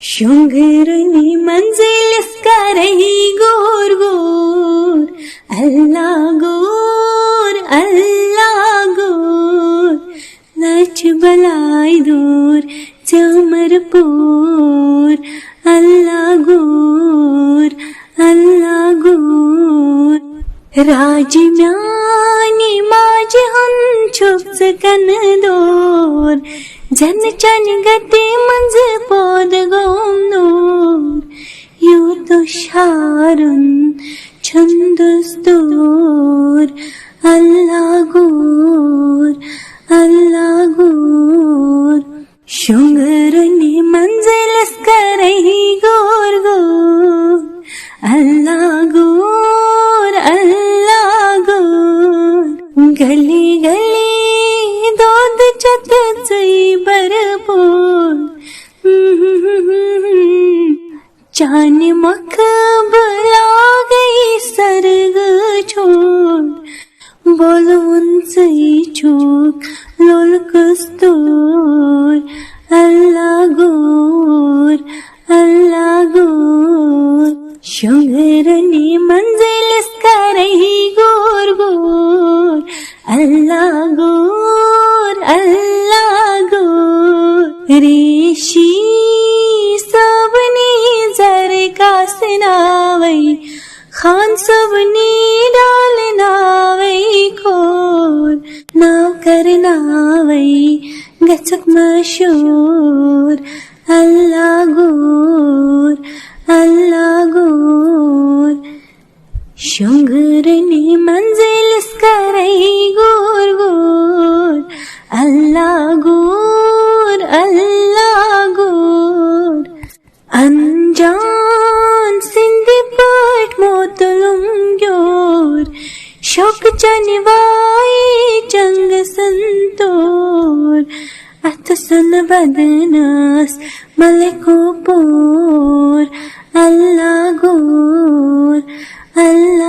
शुंगरनी मंजिल इसका रही गोर गोर, अल्लाह गोर अल्लाह गोर, लच बलाई दूर चमर पोर, अल्लाह गोर अल्लाह गोर, राज म्यानी माज हम छुप सकन दोर, जन चन गते मंज पोद गोम नूर, यू तो शारुन छंदस्तूर, अल्लाह गोर अल्लाह गोर, शुंगरनी मंजिल कर रही गोर गोर, अल्लाह गोर अल्लाह गोर, गली गली दूध चत चई भरपूर, चान मख बुला गई सरग छोड़, बोल उनसे चूक लोल कस्तूर, अल्लाह गोर अल्लाह गोर, शुंगरनी मंजिल इसका रही गोर गोर, अल्लाह गोर अल्लाह गोर, रेशी सबनी जर का सिनावई, खान सबनी डाल नावई खोर, नाव करना वई गचक मशूर, अल्लाह गोर अल्लाह गोर, शुंगरनी मंजिल इसका रही गोर गोर, अल्लाह गोर अल्लाह गोर, अनजान सिंध पट मोतलुम ग्योर, शौक चनवाई चंग संतोर, अतसन बदनास मलिको पोर, अल्लाह गोर अल्लाह